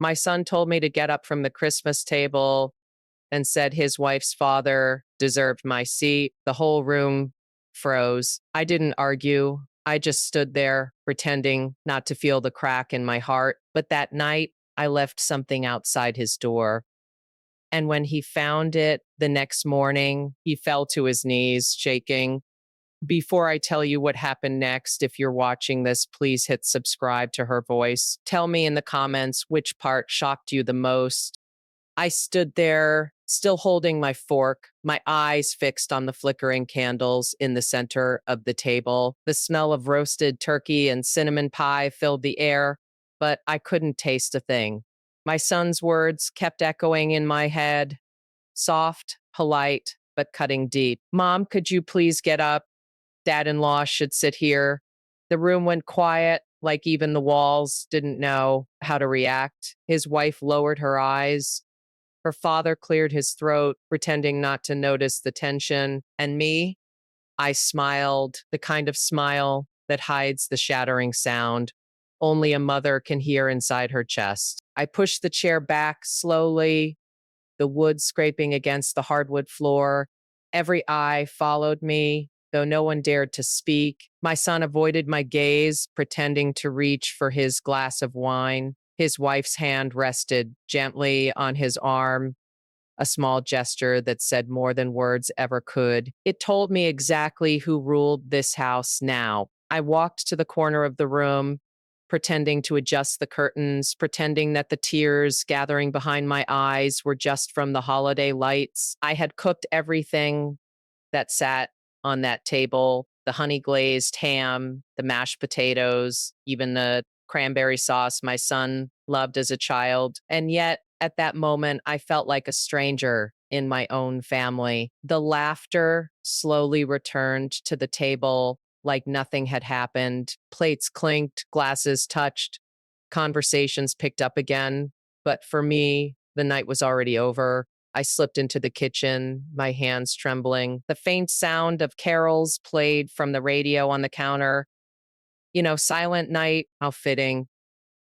My son told me to get up from the Christmas table and said his wife's father deserved my seat. The whole room froze. I didn't argue. I just stood there pretending not to feel the crack in my heart. But that night, I left something outside his door. And when he found it the next morning, he fell to his knees, shaking. Before I tell you what happened next, if you're watching this, please hit subscribe to her voice. Tell me in the comments which part shocked you the most. I stood there, still holding my fork, my eyes fixed on the flickering candles in the center of the table. The smell of roasted turkey and cinnamon pie filled the air, but I couldn't taste a thing. My son's words kept echoing in my head, soft, polite, but cutting deep. Mom, could you please get up? Dad-in-law should sit here. The room went quiet, like even the walls didn't know how to react. His wife lowered her eyes. Her father cleared his throat, pretending not to notice the tension. And me, I smiled, the kind of smile that hides the shattering sound only a mother can hear inside her chest. I pushed the chair back slowly, the wood scraping against the hardwood floor. Every eye followed me, though no one dared to speak. My son avoided my gaze, pretending to reach for his glass of wine. His wife's hand rested gently on his arm, a small gesture that said more than words ever could. It told me exactly who ruled this house now. I walked to the corner of the room, pretending to adjust the curtains, pretending that the tears gathering behind my eyes were just from the holiday lights. I had cooked everything that sat on that table, the honey glazed ham, the mashed potatoes, even the cranberry sauce my son loved as a child. And yet, at that moment, I felt like a stranger in my own family. The laughter slowly returned to the table like nothing had happened. Plates clinked, glasses touched, conversations picked up again. But for me, the night was already over. I slipped into the kitchen, my hands trembling. The faint sound of carols played from the radio on the counter. Silent night, how fitting.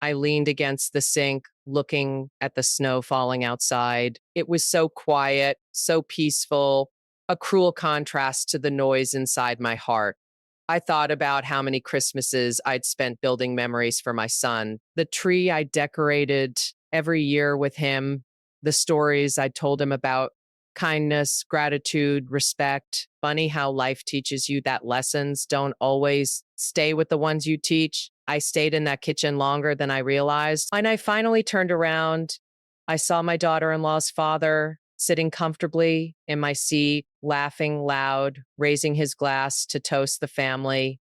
I leaned against the sink, looking at the snow falling outside. It was so quiet, so peaceful, a cruel contrast to the noise inside my heart. I thought about how many Christmases I'd spent building memories for my son, the tree I decorated every year with him, the stories I told him about kindness, gratitude, respect. Funny how life teaches you that lessons don't always stay with the ones you teach. I stayed in that kitchen longer than I realized. And I finally turned around. I saw my daughter-in-law's father sitting comfortably in my seat, laughing loud, raising his glass to toast the family.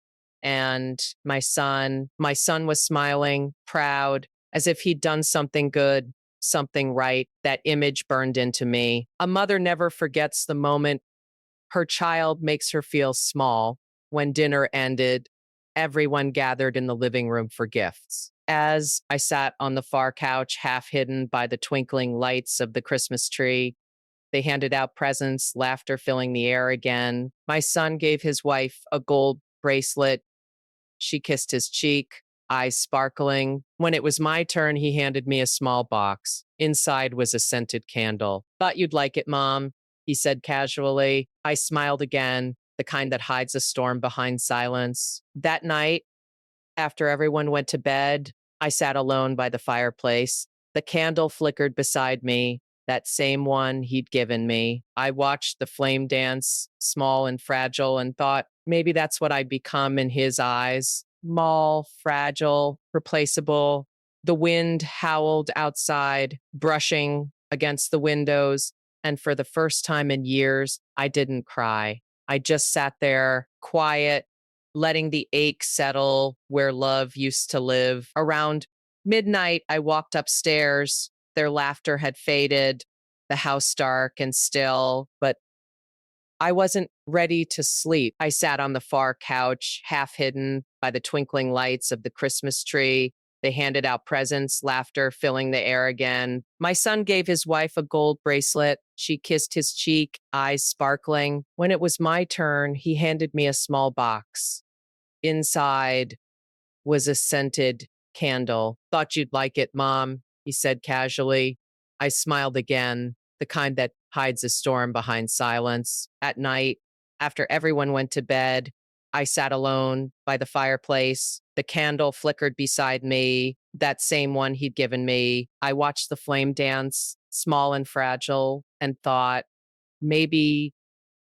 And my son was smiling, proud, as if he'd done something good, something right. That image burned into me. A mother never forgets the moment her child makes her feel small. When dinner ended, everyone gathered in the living room for gifts. As I sat on the far couch, half hidden by the twinkling lights of the Christmas tree, they handed out presents, laughter filling the air again. My son gave his wife a gold bracelet. She kissed his cheek, eyes sparkling. When it was my turn, he handed me a small box. Inside was a scented candle. Thought you'd like it, Mom, he said casually. I smiled again, the kind that hides a storm behind silence. That night, after everyone went to bed, I sat alone by the fireplace. The candle flickered beside me, that same one he'd given me. I watched the flame dance, small and fragile, and thought maybe that's what I'd become in his eyes. Small, fragile, replaceable. The wind howled outside, brushing against the windows. And for the first time in years, I didn't cry. I just sat there, quiet, letting the ache settle where love used to live. Around midnight, I walked upstairs. Their laughter had faded, the house dark and still, but I wasn't ready to sleep. I sat on the far couch, half hidden by the twinkling lights of the Christmas tree. They handed out presents, laughter filling the air again. My son gave his wife a gold bracelet. She kissed his cheek, eyes sparkling. When it was my turn, he handed me a small box. Inside was a scented candle. Thought you'd like it, Mom, he said casually. I smiled again, the kind that hides a storm behind silence. At night, after everyone went to bed, I sat alone by the fireplace. The candle flickered beside me, that same one he'd given me. I watched the flame dance, small and fragile, and thought, maybe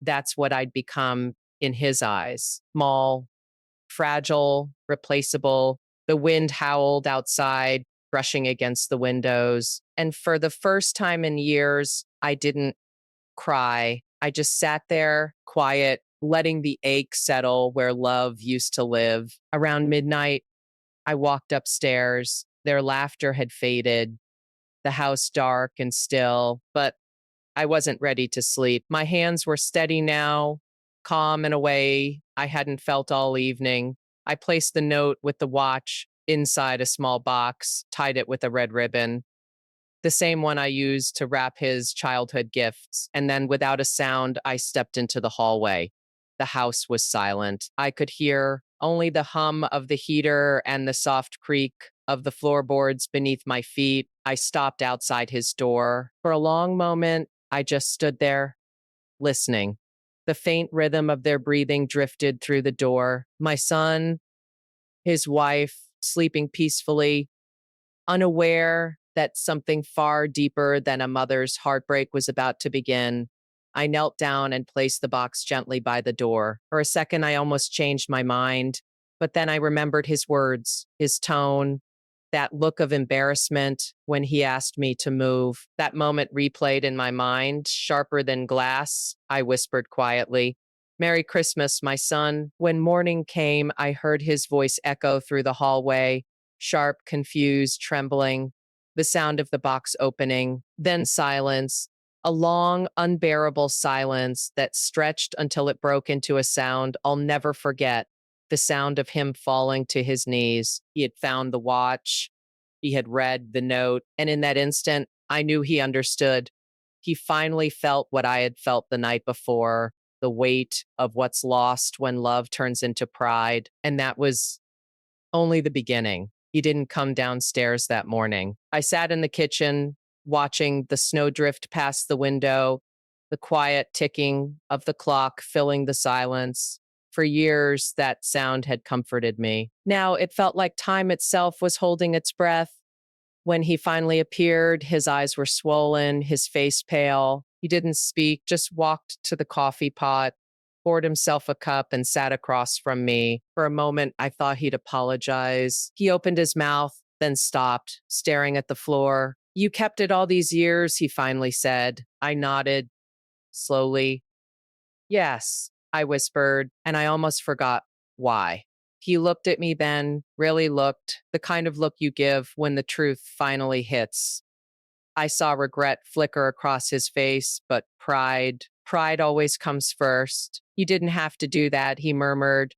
that's what I'd become in his eyes. Small, fragile, replaceable. The wind howled outside, brushing against the windows. And for the first time in years, I didn't cry. I just sat there, quiet, letting the ache settle where love used to live. Around midnight, I walked upstairs. Their laughter had faded, the house dark and still, but I wasn't ready to sleep. My hands were steady now, calm in a way I hadn't felt all evening. I placed the note with the watch inside a small box, tied it with a red ribbon, the same one I used to wrap his childhood gifts. And then, without a sound, I stepped into the hallway. The house was silent. I could hear only the hum of the heater and the soft creak of the floorboards beneath my feet. I stopped outside his door. For a long moment, I just stood there, listening. The faint rhythm of their breathing drifted through the door. My son, his wife, sleeping peacefully, unaware that something far deeper than a mother's heartbreak was about to begin. I knelt down and placed the box gently by the door. For a second, I almost changed my mind, but then I remembered his words, his tone, that look of embarrassment when he asked me to move. That moment replayed in my mind, sharper than glass. I whispered quietly, "Merry Christmas, my son." When morning came, I heard his voice echo through the hallway, sharp, confused, trembling, the sound of the box opening, then silence, a long, unbearable silence that stretched until it broke into a sound I'll never forget, the sound of him falling to his knees. He had found the watch, he had read the note, and in that instant, I knew he understood. He finally felt what I had felt the night before, the weight of what's lost when love turns into pride, and that was only the beginning. He didn't come downstairs that morning. I sat in the kitchen, watching the snowdrift past the window, the quiet ticking of the clock filling the silence. For years, that sound had comforted me. Now it felt like time itself was holding its breath. When he finally appeared, his eyes were swollen, his face pale. He didn't speak, just walked to the coffee pot, poured himself a cup, and sat across from me. For a moment, I thought he'd apologize. He opened his mouth, then stopped, staring at the floor. "You kept it all these years," he finally said. I nodded, slowly. "Yes," I whispered, and I almost forgot why. He looked at me then, really looked, the kind of look you give when the truth finally hits. I saw regret flicker across his face, but pride always comes first. "You didn't have to do that," he murmured,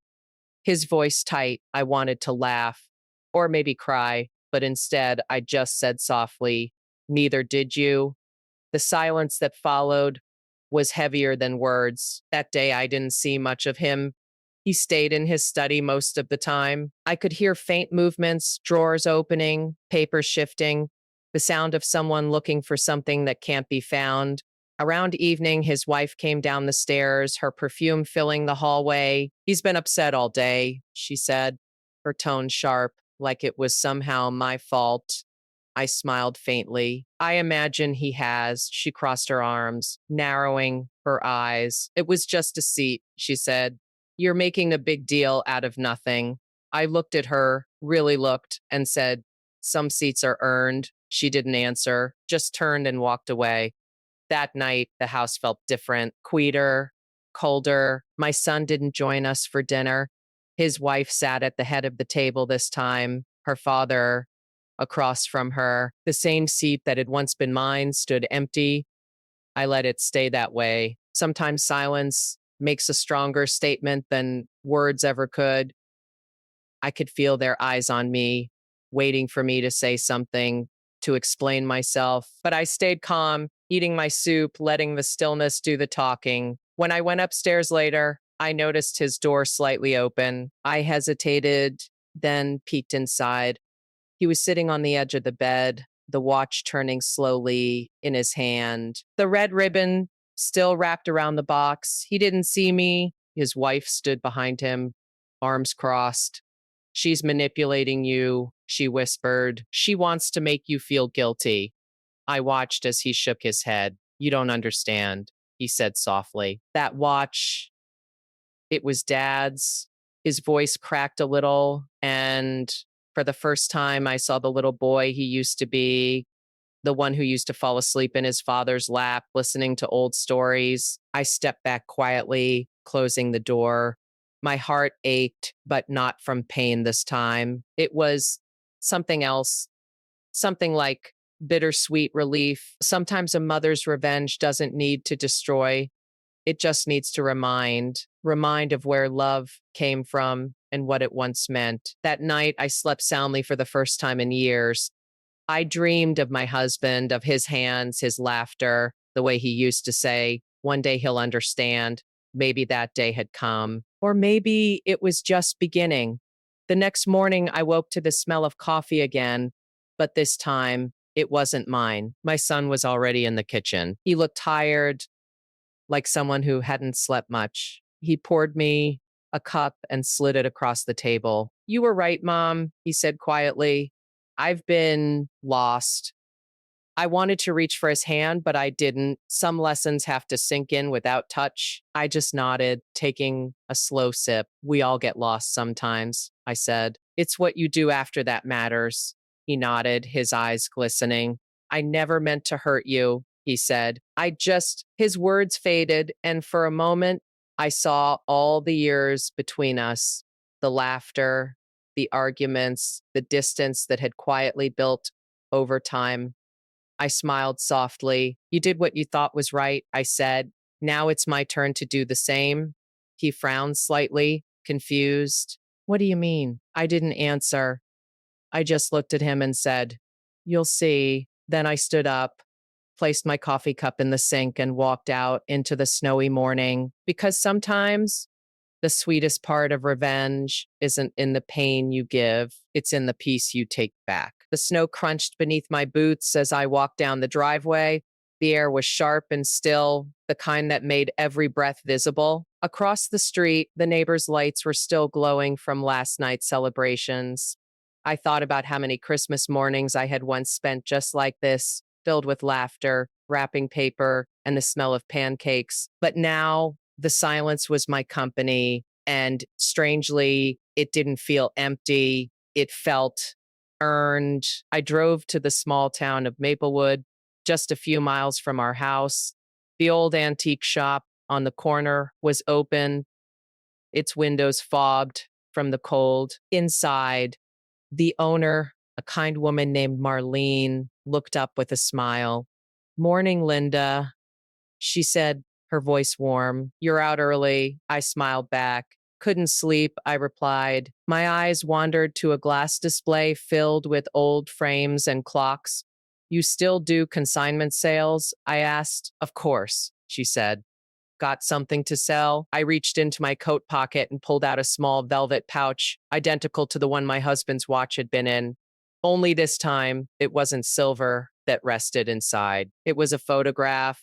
his voice tight. I wanted to laugh, or maybe cry, but instead I just said softly, "Neither did you." The silence that followed was heavier than words. That day I didn't see much of him. He stayed in his study most of the time. I could hear faint movements, drawers opening, papers shifting, the sound of someone looking for something that can't be found. Around evening, his wife came down the stairs, her perfume filling the hallway. "He's been upset all day," she said, her tone sharp, like it was somehow my fault. I smiled faintly. "I imagine he has." She crossed her arms, narrowing her eyes. "It was just a seat," she said. "You're making a big deal out of nothing." I looked at her, really looked, and said, "Some seats are earned." She didn't answer, just turned and walked away. That night, the house felt different, quieter, colder. My son didn't join us for dinner. His wife sat at the head of the table this time, her father across from her. The same seat that had once been mine stood empty. I let it stay that way. Sometimes silence makes a stronger statement than words ever could. I could feel their eyes on me, waiting for me to say something, to explain myself. But I stayed calm, eating my soup, letting the stillness do the talking. When I went upstairs later, I noticed his door slightly open. I hesitated, then peeked inside. He was sitting on the edge of the bed, the watch turning slowly in his hand. The red ribbon still wrapped around the box. He didn't see me. His wife stood behind him, arms crossed. She's manipulating you, she whispered. She wants to make you feel guilty. I watched as he shook his head. You don't understand, he said softly. That watch, it was Dad's. His voice cracked a little, and for the first time, I saw the little boy he used to be, the one who used to fall asleep in his father's lap, listening to old stories. I stepped back quietly, closing the door. My heart ached, but not from pain this time. It was something else, something like bittersweet relief. Sometimes a mother's revenge doesn't need to destroy, it just needs to remind of where love came from and what it once meant. That night, I slept soundly for the first time in years. I dreamed of my husband, of his hands, his laughter, the way he used to say, one day he'll understand. Maybe that day had come, or maybe it was just beginning. The next morning, I woke to the smell of coffee again, but this time it wasn't mine. My son was already in the kitchen. He looked tired, like someone who hadn't slept much. He poured me a cup and slid it across the table. You were right, Mom, he said quietly. I've been lost. I wanted to reach for his hand, but I didn't. Some lessons have to sink in without touch. I just nodded, taking a slow sip. We all get lost sometimes, I said. It's what you do after that matters. He nodded, his eyes glistening. I never meant to hurt you, he said. His words faded, and for a moment, I saw all the years between us, the laughter, the arguments, the distance that had quietly built over time. I smiled softly. You did what you thought was right, I said. Now it's my turn to do the same. He frowned slightly, confused. What do you mean? I didn't answer. I just looked at him and said, You'll see. Then I stood up, placed my coffee cup in the sink, and walked out into the snowy morning. Because sometimes the sweetest part of revenge isn't in the pain you give, it's in the peace you take back. The snow crunched beneath my boots as I walked down the driveway. The air was sharp and still, the kind that made every breath visible. Across the street, the neighbors' lights were still glowing from last night's celebrations. I thought about how many Christmas mornings I had once spent just like this, filled with laughter, wrapping paper, and the smell of pancakes. But now, the silence was my company, and strangely, it didn't feel empty. It felt earned. I drove to the small town of Maplewood, just a few miles from our house. The old antique shop on the corner was open, its windows fogged from the cold. Inside, the owner, a kind woman named Marlene, looked up with a smile. Morning, Linda, she said, her voice warm. You're out early. I smiled back. Couldn't sleep, I replied. My eyes wandered to a glass display filled with old frames and clocks. You still do consignment sales? I asked. Of course, she said. Got something to sell? I reached into my coat pocket and pulled out a small velvet pouch, identical to the one my husband's watch had been in. Only this time, it wasn't silver that rested inside. It was a photograph.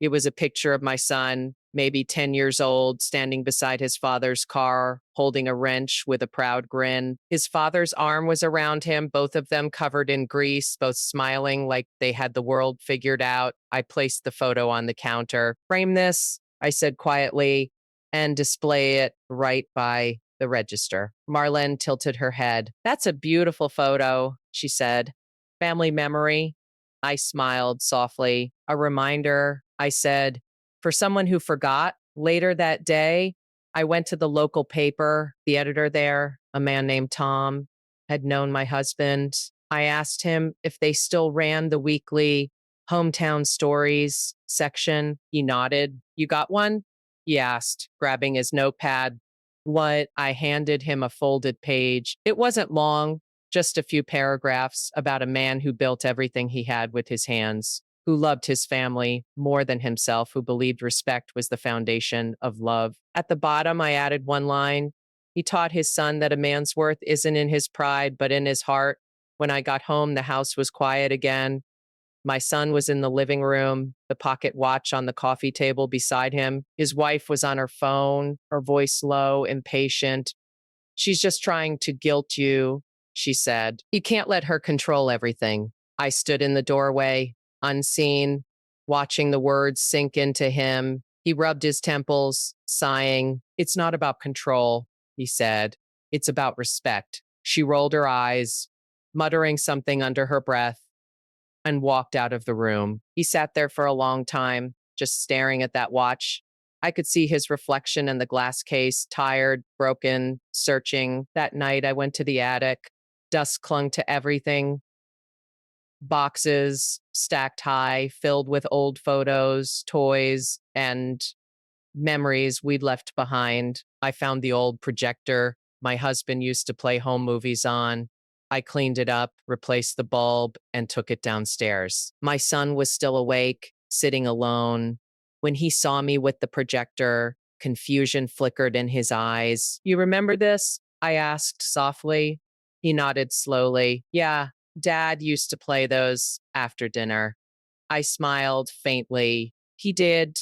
It was a picture of my son, maybe 10 years old, standing beside his father's car, holding a wrench with a proud grin. His father's arm was around him, both of them covered in grease, both smiling like they had the world figured out. I placed the photo on the counter. Frame this, I said quietly, and display it right by the register. Marlene tilted her head. That's a beautiful photo, she said. Family memory. I smiled softly. A reminder, I said, for someone who forgot. Later that day, I went to the local paper. The editor there, a man named Tom, had known my husband. I asked him if they still ran the weekly hometown stories section. He nodded. You got one? He asked, grabbing his notepad. What? I handed him a folded page. It wasn't long, just a few paragraphs about a man who built everything he had with his hands, who loved his family more than himself, who believed respect was the foundation of love. At the bottom, I added one line. He taught his son that a man's worth isn't in his pride, but in his heart. When I got home, the house was quiet again. My son was in the living room, the pocket watch on the coffee table beside him. His wife was on her phone, her voice low, impatient. "She's just trying to guilt you," she said. "You can't let her control everything." I stood in the doorway, unseen, watching the words sink into him. He rubbed his temples, sighing. "It's not about control," he said. "It's about respect." She rolled her eyes, muttering something under her breath, and walked out of the room. He sat there for a long time, just staring at that watch. I could see his reflection in the glass case, tired, broken, searching. That night, I went to the attic. Dust clung to everything. Boxes stacked high, filled with old photos, toys, and memories we'd left behind. I found the old projector my husband used to play home movies on. I cleaned it up, replaced the bulb, and took it downstairs. My son was still awake, sitting alone. When he saw me with the projector, confusion flickered in his eyes. "You remember this?" I asked softly. He nodded slowly. "Yeah, Dad used to play those after dinner." I smiled faintly. "He did."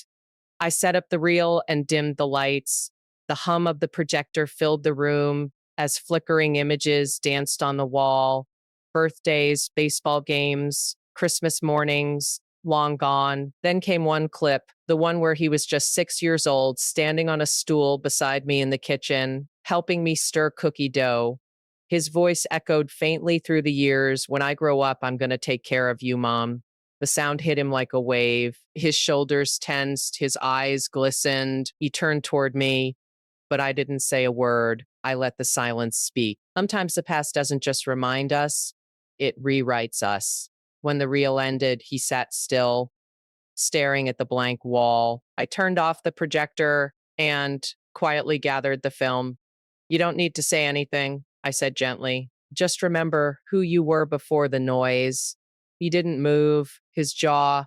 I set up the reel and dimmed the lights. The hum of the projector filled the room as flickering images danced on the wall. Birthdays, baseball games, Christmas mornings, long gone. Then came one clip, the one where he was just 6 years old, standing on a stool beside me in the kitchen, helping me stir cookie dough. His voice echoed faintly through the years. "When I grow up, I'm going to take care of you, Mom." The sound hit him like a wave. His shoulders tensed, his eyes glistened. He turned toward me, but I didn't say a word. I let the silence speak. Sometimes the past doesn't just remind us, it rewrites us. When the reel ended, he sat still, staring at the blank wall. I turned off the projector and quietly gathered the film. "You don't need to say anything," I said gently. "Just remember who you were before the noise." He didn't move, his jaw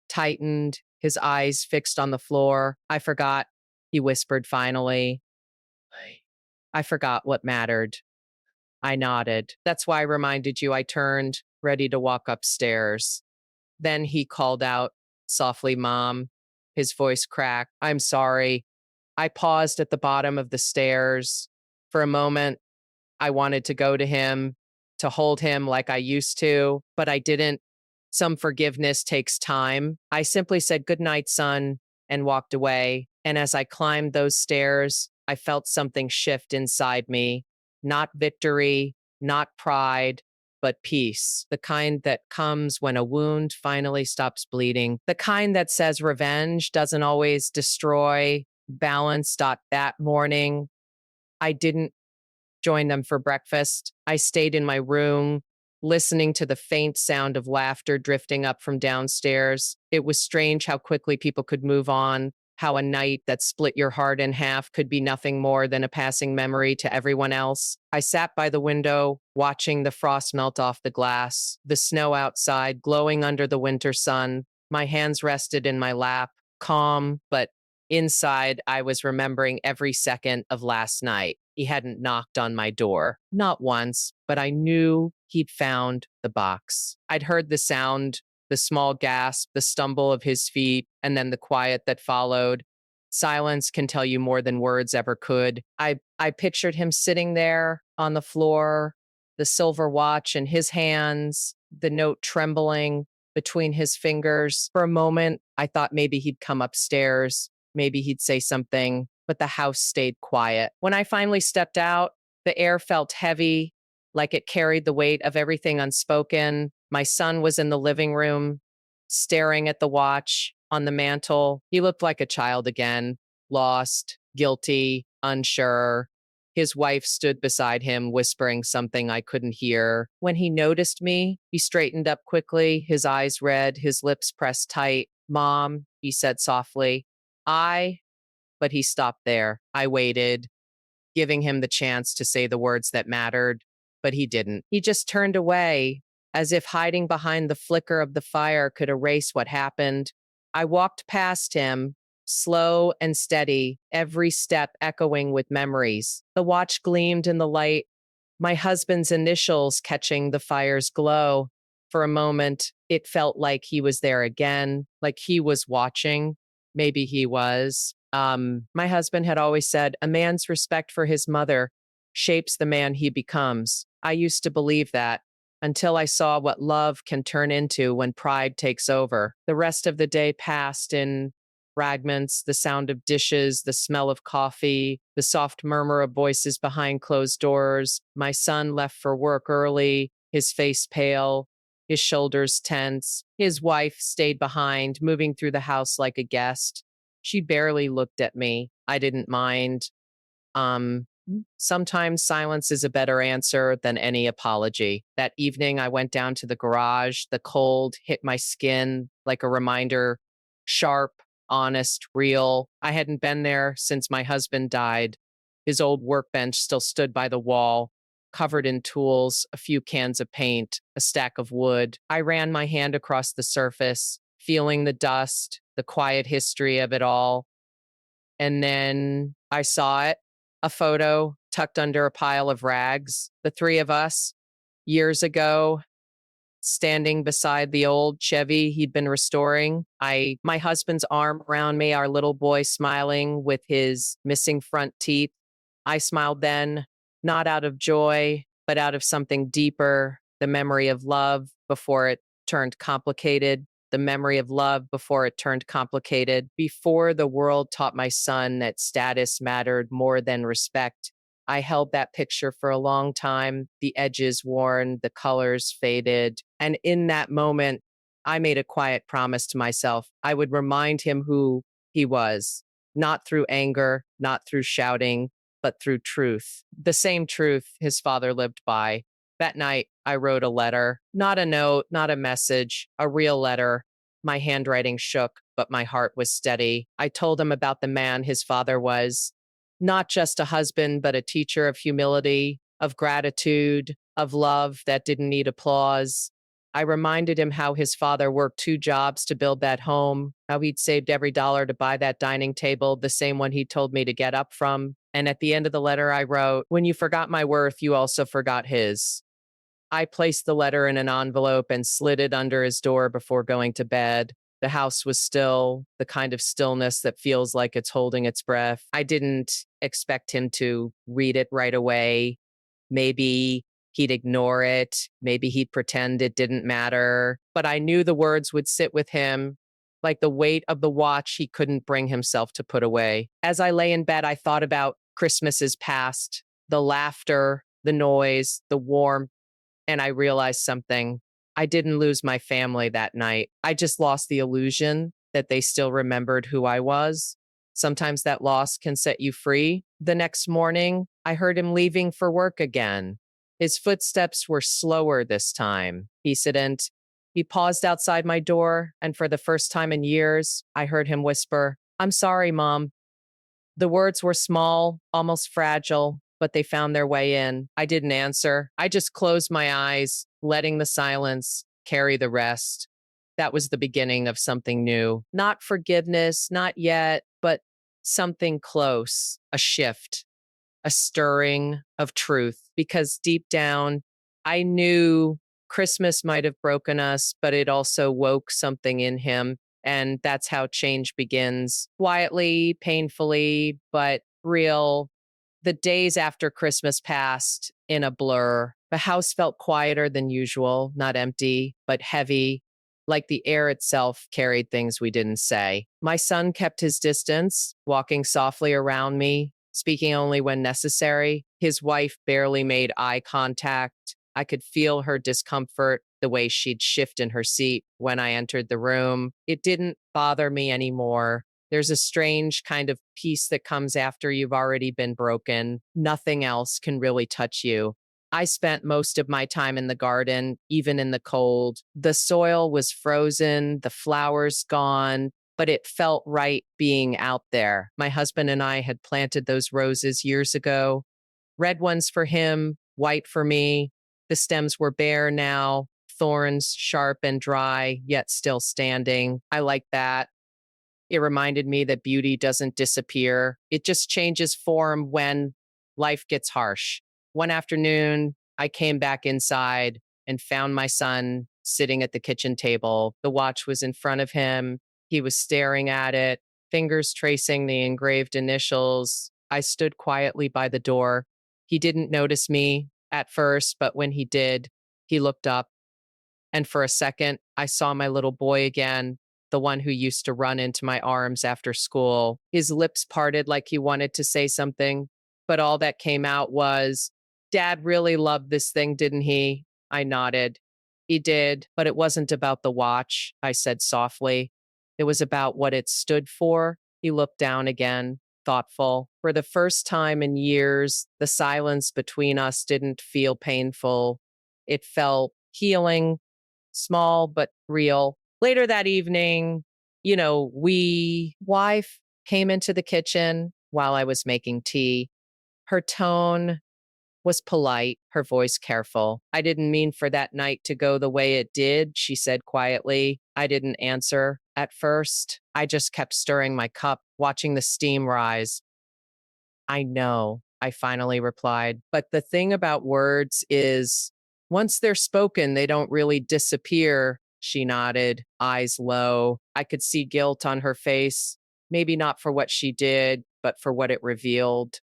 tightened, his eyes fixed on the floor. "I forgot," he whispered finally. "I forgot what mattered." I nodded. "That's why I reminded you." I turned, ready to walk upstairs. Then he called out softly, "Mom." His voice cracked. "I'm sorry." I paused at the bottom of the stairs. For a moment, I wanted to go to him, to hold him like I used to, but I didn't. Some forgiveness takes time. I simply said, "Good night, son," and walked away. And as I climbed those stairs, I felt something shift inside me. Not victory, not pride, but peace. The kind that comes when a wound finally stops bleeding. The kind that says revenge doesn't always destroy balance. That morning, I didn't join them for breakfast. I stayed in my room, listening to the faint sound of laughter drifting up from downstairs. It was strange how quickly people could move on, how a night that split your heart in half could be nothing more than a passing memory to everyone else. I sat by the window, watching the frost melt off the glass, the snow outside glowing under the winter sun. My hands rested in my lap, calm, but inside, I was remembering every second of last night. He hadn't knocked on my door, not once, but I knew he'd found the box. I'd heard the sound, the small gasp, the stumble of his feet, and then the quiet that followed. Silence can tell you more than words ever could. I pictured him sitting there on the floor, the silver watch in his hands, the note trembling between his fingers. For a moment, I thought maybe he'd come upstairs. Maybe he'd say something, but the house stayed quiet. When I finally stepped out, the air felt heavy, like it carried the weight of everything unspoken. My son was in the living room, staring at the watch on the mantle. He looked like a child again, lost, guilty, unsure. His wife stood beside him, whispering something I couldn't hear. When he noticed me, he straightened up quickly, his eyes red, his lips pressed tight. "Mom," he said softly. I, but he stopped there. I waited, giving him the chance to say the words that mattered, but he didn't. He just turned away, as if hiding behind the flicker of the fire could erase what happened. I walked past him, slow and steady, every step echoing with memories. The watch gleamed in the light, My husband's initials catching the fire's glow. For a moment, it felt like he was there again, like he was watching. Maybe he was. My husband had always said, a man's respect for his mother shapes the man he becomes. I used to believe that until I saw what love can turn into when pride takes over. The rest of the day passed in fragments, the sound of dishes, the smell of coffee, the soft murmur of voices behind closed doors. My son left for work early, his face pale, his shoulders tense. His wife stayed behind, moving through the house like a guest. She barely looked at me. I didn't mind. Sometimes silence is a better answer than any apology. That evening, I went down to the garage. The cold hit my skin like a reminder, sharp, honest, real. I hadn't been there since my husband died. His old workbench still stood by the wall, covered in tools, a few cans of paint, a stack of wood. I ran my hand across the surface, feeling the dust, the quiet history of it all. And then I saw it, a photo tucked under a pile of rags. The three of us years ago, standing beside the old Chevy he'd been restoring. My husband's arm around me, our little boy smiling with his missing front teeth. I smiled then, not out of joy, but out of something deeper, the memory of love before it turned complicated, the memory of love before it turned complicated, before the world taught my son that status mattered more than respect. I held that picture for a long time, the edges worn, the colors faded. And in that moment, I made a quiet promise to myself. I would remind him who he was, not through anger, not through shouting, but through truth. The same truth his father lived by. That night, I wrote a letter, not a note, not a message, a real letter. My handwriting shook, but my heart was steady. I told him about the man his father was, not just a husband, but a teacher of humility, of gratitude, of love that didn't need applause. I reminded him how his father worked two jobs to build that home, how he'd saved every dollar to buy that dining table, the same one he told me to get up from. And at the end of the letter, I wrote, when you forgot my worth, you also forgot his. I placed the letter in an envelope and slid it under his door before going to bed. The house was still, the kind of stillness that feels like it's holding its breath. I didn't expect him to read it right away. Maybe he'd ignore it. Maybe he'd pretend it didn't matter. But I knew the words would sit with him like the weight of the watch he couldn't bring himself to put away. As I lay in bed, I thought about Christmases past, the laughter, the noise, the warmth, and I realized something. I didn't lose my family that night. I just lost the illusion that they still remembered who I was. Sometimes that loss can set you free. The next morning, I heard him leaving for work again. His footsteps were slower this time. He paused outside my door, and for the first time in years, I heard him whisper, I'm sorry, Mom. The words were small, almost fragile, but they found their way in. I didn't answer. I just closed my eyes, letting the silence carry the rest. That was the beginning of something new. Not forgiveness, not yet, but something close, a shift, a stirring of truth. Because deep down, I knew Christmas might have broken us, but it also woke something in him. And that's how change begins quietly, painfully, but real. The days after Christmas passed in a blur. The house felt quieter than usual, not empty, but heavy, like the air itself carried things we didn't say. My son kept his distance, walking softly around me, speaking only when necessary. His wife barely made eye contact. I could feel her discomfort, the way she'd shift in her seat when I entered the room. It didn't bother me anymore. There's a strange kind of peace that comes after you've already been broken. Nothing else can really touch you. I spent most of my time in the garden, even in the cold. The soil was frozen, the flowers gone, but it felt right being out there. My husband and I had planted those roses years ago. Red ones for him, white for me. The stems were bare now, thorns sharp and dry, yet still standing. I like that. It reminded me that beauty doesn't disappear. It just changes form when life gets harsh. One afternoon, I came back inside and found my son sitting at the kitchen table. The watch was in front of him. He was staring at it, fingers tracing the engraved initials. I stood quietly by the door. He didn't notice me at first, but when he did, he looked up. And for a second, I saw my little boy again, the one who used to run into my arms after school. His lips parted like he wanted to say something, but all that came out was, "Dad really loved this thing, didn't he?" I nodded. "He did, but it wasn't about the watch," I said softly. "It was about what it stood for." He looked down again, thoughtful. For the first time in years, the silence between us didn't feel painful. It felt healing, small but real. Later that evening, wife came into the kitchen while I was making tea. Her tone was polite, her voice careful. "I didn't mean for that night to go the way it did," she said quietly. I didn't answer at first. I just kept stirring my cup, watching the steam rise. "I know," I finally replied. "But the thing about words is, once they're spoken, they don't really disappear." She nodded, eyes low. I could see guilt on her face, maybe not for what she did, but for what it revealed.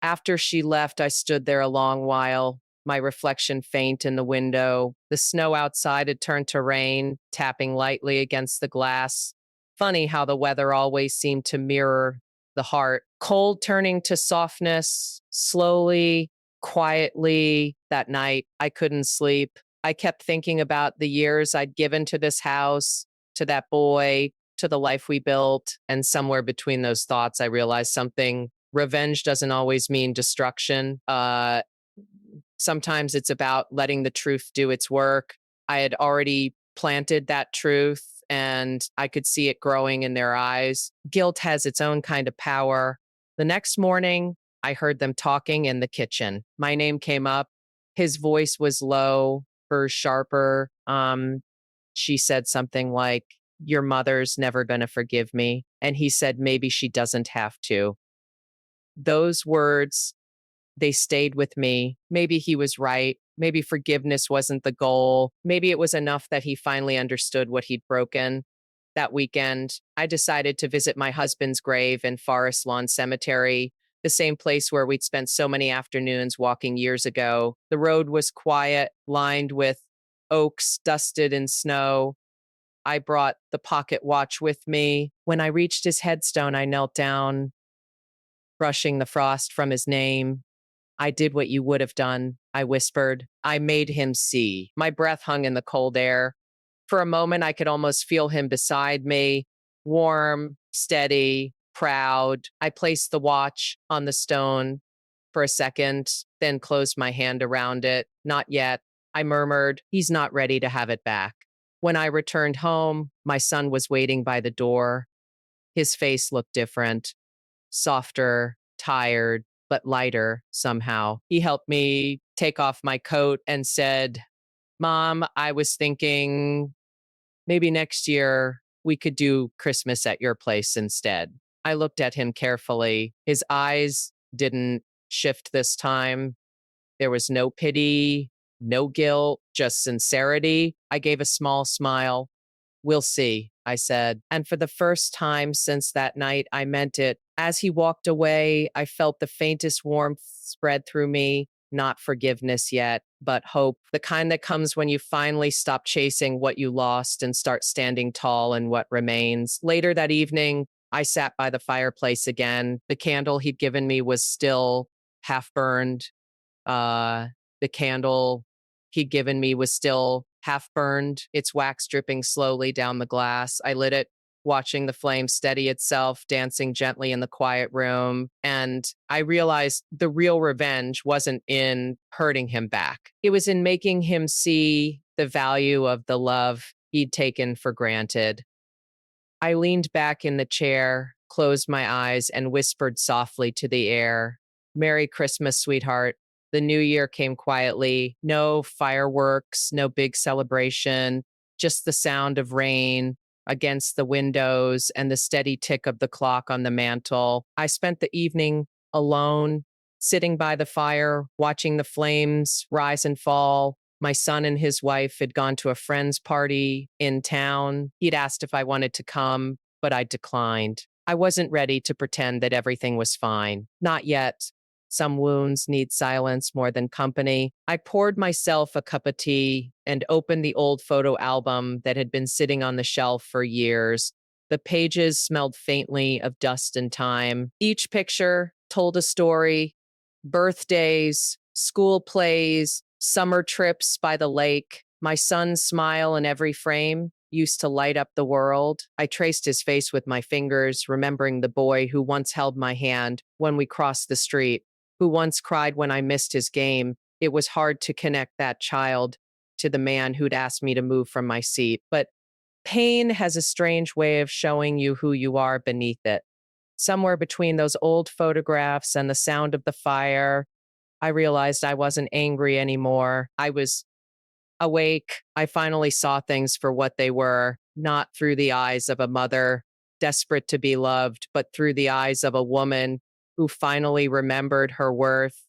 After she left, I stood there a long while, my reflection faint in the window. The snow outside had turned to rain, tapping lightly against the glass. Funny how the weather always seemed to mirror the heart. Cold turning to softness, slowly, quietly. That night, I couldn't sleep. I kept thinking about the years I'd given to this house, to that boy, to the life we built. And somewhere between those thoughts, I realized something. Revenge doesn't always mean destruction. Sometimes it's about letting the truth do its work. I had already planted that truth and I could see it growing in their eyes. Guilt has its own kind of power. The next morning, I heard them talking in the kitchen. My name came up. His voice was low, hers sharper. She said something like, "Your mother's never going to forgive me." And he said, "Maybe she doesn't have to." Those words, they stayed with me. Maybe he was right. Maybe forgiveness wasn't the goal. Maybe it was enough that he finally understood what he'd broken. That weekend, I decided to visit my husband's grave in Forest Lawn Cemetery, the same place where we'd spent so many afternoons walking years ago. The road was quiet, lined with oaks dusted in snow. I brought the pocket watch with me. When I reached his headstone, I knelt down, brushing the frost from his name. "I did what you would have done," I whispered. "I made him see." My breath hung in the cold air. For a moment, I could almost feel him beside me, warm, steady, proud. I placed the watch on the stone for a second, then closed my hand around it. "Not yet," I murmured. "He's not ready to have it back." When I returned home, my son was waiting by the door. His face looked different, softer, tired, but lighter somehow. He helped me take off my coat and said, "Mom, I was thinking maybe next year we could do Christmas at your place instead." I looked at him carefully. His eyes didn't shift this time. There was no pity, no guilt, just sincerity. I gave a small smile. "We'll see," I said. And for the first time since that night, I meant it. As he walked away, I felt the faintest warmth spread through me. Not forgiveness yet, but hope. The kind that comes when you finally stop chasing what you lost and start standing tall in what remains. Later that evening, I sat by the fireplace again. The candle he'd given me was still half burned. Uh, the candle he'd given me was still half burned, its wax dripping slowly down the glass. I lit it, watching the flame steady itself, dancing gently in the quiet room. And I realized the real revenge wasn't in hurting him back, it was in making him see the value of the love he'd taken for granted. I leaned back in the chair, closed my eyes, and whispered softly to the air, "Merry Christmas, sweetheart." The new year came quietly. No fireworks, no big celebration, just the sound of rain against the windows and the steady tick of the clock on the mantle. I spent the evening alone, sitting by the fire, watching the flames rise and fall. My son and his wife had gone to a friend's party in town. He'd asked if I wanted to come, but I declined. I wasn't ready to pretend that everything was fine. Not yet. Some wounds need silence more than company. I poured myself a cup of tea and opened the old photo album that had been sitting on the shelf for years. The pages smelled faintly of dust and time. Each picture told a story: birthdays, school plays, summer trips by the lake. My son's smile in every frame used to light up the world. I traced his face with my fingers, remembering the boy who once held my hand when we crossed the street, who once cried when I missed his game. It was hard to connect that child to the man who'd asked me to move from my seat. But pain has a strange way of showing you who you are beneath it. Somewhere between those old photographs and the sound of the fire, I realized I wasn't angry anymore. I was awake. I finally saw things for what they were, not through the eyes of a mother desperate to be loved, but through the eyes of a woman who finally remembered her worth.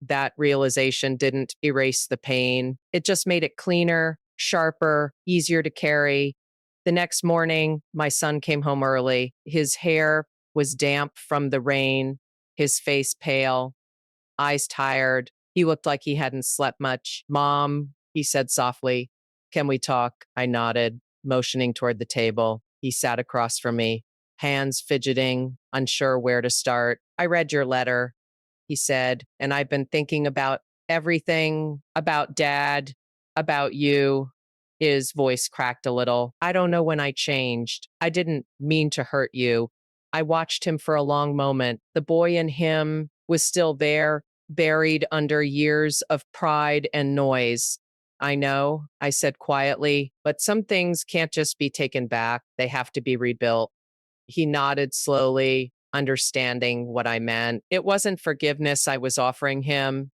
That realization didn't erase the pain, it just made it cleaner, sharper, easier to carry. The next morning, my son came home early. His hair was damp from the rain, his face pale, eyes tired. He looked like he hadn't slept much. "Mom," he said softly, "can we talk?" I nodded, motioning toward the table. He sat across from me, hands fidgeting, unsure where to start. "I read your letter," he said, "and I've been thinking about everything, about Dad, about you." His voice cracked a little. "I don't know when I changed. I didn't mean to hurt you." I watched him for a long moment. The boy in him was still there, buried under years of pride and noise. "I know," I said quietly, "but some things can't just be taken back. They have to be rebuilt." He nodded slowly, understanding what I meant. It wasn't forgiveness I was offering him.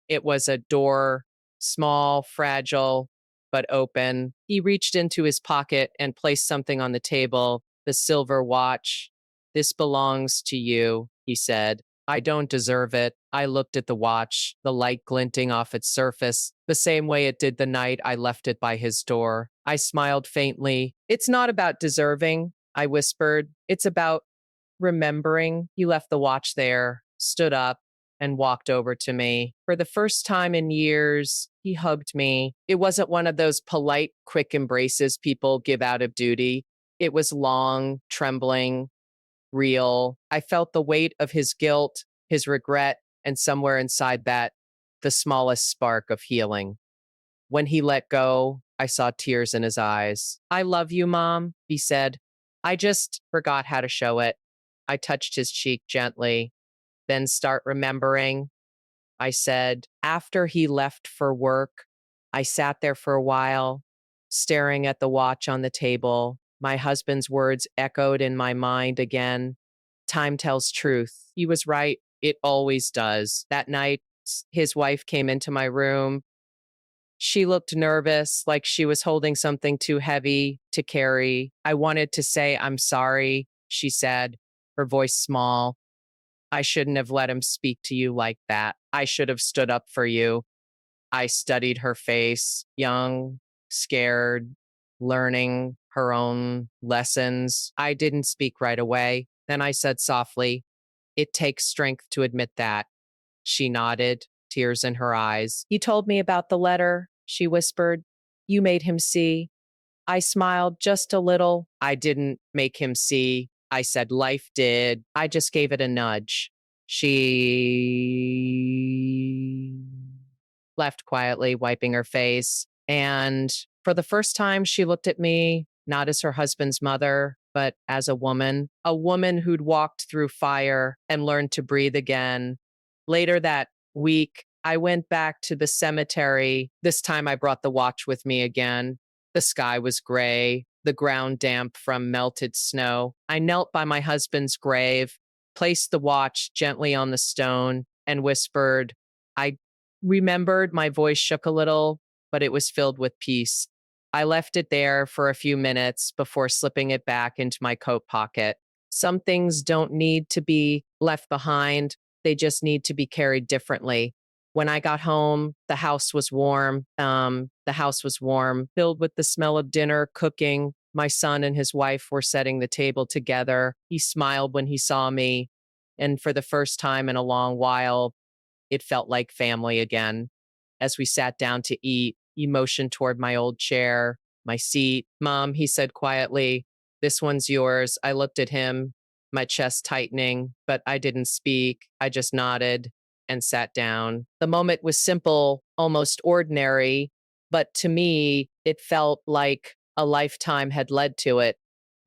It was a door, small, fragile, but open. He reached into his pocket and placed something on the table, the silver watch. "This belongs to you," he said. "I don't deserve it." I looked at the watch, the light glinting off its surface, the same way it did the night I left it by his door. I smiled faintly. "It's not about deserving," I whispered. "It's about remembering." He left the watch there, stood up, and walked over to me. For the first time in years, he hugged me. It wasn't one of those polite, quick embraces people give out of duty. It was long, trembling, real. I felt the weight of his guilt, his regret, and somewhere inside that, the smallest spark of healing. When he let go, I saw tears in his eyes. "I love you, Mom," he said. "I just forgot how to show it." I touched his cheek gently. "Then start remembering," I said. After he left for work, I sat there for a while, staring at the watch on the table. My husband's words echoed in my mind again. Time tells truth. He was right. It always does. That night, his wife came into my room. She looked nervous, like she was holding something too heavy to carry. "I wanted to say I'm sorry," she said, her voice small. "I shouldn't have let him speak to you like that. I should have stood up for you." I studied her face, young, scared, learning her own lessons. I didn't speak right away. Then I said softly, "It takes strength to admit that." She nodded, tears in her eyes. "He told me about the letter," she whispered. "You made him see." I smiled just a little. "I didn't make him see," I said. "Life did. I just gave it a nudge." She left quietly, wiping her face. And for the first time, she looked at me, not as her husband's mother, but as a woman who'd walked through fire and learned to breathe again. Later that week, I went back to the cemetery. This time I brought the watch with me again. The sky was gray, the ground damp from melted snow. I knelt by my husband's grave, placed the watch gently on the stone, and whispered. I remembered my voice shook a little, but it was filled with peace. I left it there for a few minutes before slipping it back into my coat pocket. Some things don't need to be left behind. They just need to be carried differently. When I got home, the house was warm. Filled with the smell of dinner, cooking. My son and his wife were setting the table together. He smiled when he saw me. And for the first time in a long while, it felt like family again. As we sat down to eat, he motioned toward my old chair, my seat. Mom, he said quietly, this one's yours. I looked at him, my chest tightening, but I didn't speak. I just nodded and sat down. The moment was simple, almost ordinary, but to me, it felt like a lifetime had led to it.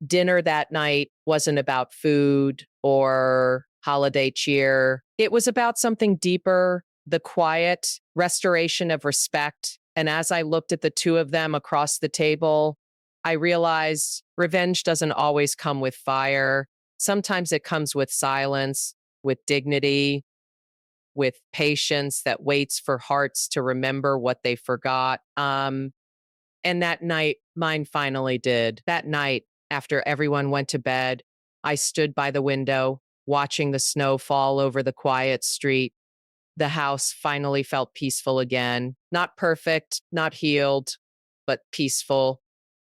Dinner that night wasn't about food or holiday cheer. It was about something deeper, the quiet restoration of respect. And as I looked at the two of them across the table, I realized revenge doesn't always come with fire. Sometimes it comes with silence, with dignity, with patience that waits for hearts to remember what they forgot. And that night, mine finally did. That night, after everyone went to bed, I stood by the window, watching the snow fall over the quiet street. The house finally felt peaceful again. Not perfect, not healed, but peaceful.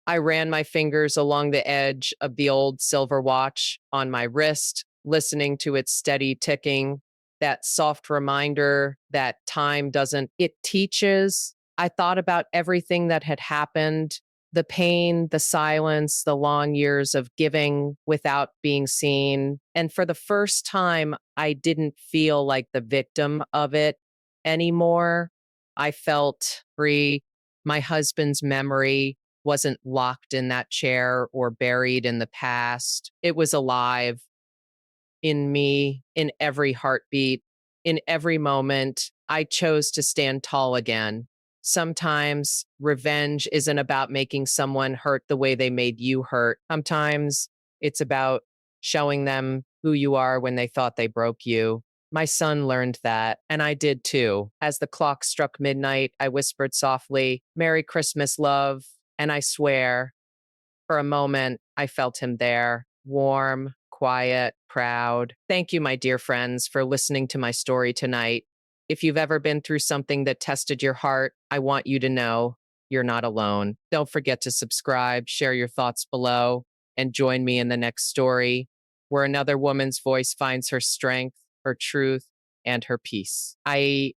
I ran my fingers along the edge of the old silver watch on my wrist, listening to its steady ticking, that soft reminder that time doesn't, it teaches. I thought about everything that had happened, the pain, the silence, the long years of giving without being seen. And for the first time, I didn't feel like the victim of it anymore. I felt free. My husband's memory wasn't locked in that chair or buried in the past. It was alive in me, in every heartbeat, in every moment. I chose to stand tall again. Sometimes revenge isn't about making someone hurt the way they made you hurt. Sometimes it's about showing them who you are when they thought they broke you. My son learned that, and I did too. As the clock struck midnight, I whispered softly, "Merry Christmas, love." And I swear, for a moment, I felt him there, warm, quiet, proud. Thank you, my dear friends, for listening to my story tonight. If you've ever been through something that tested your heart, I want you to know you're not alone. Don't forget to subscribe, share your thoughts below, and join me in the next story where another woman's voice finds her strength, her truth, and her peace. I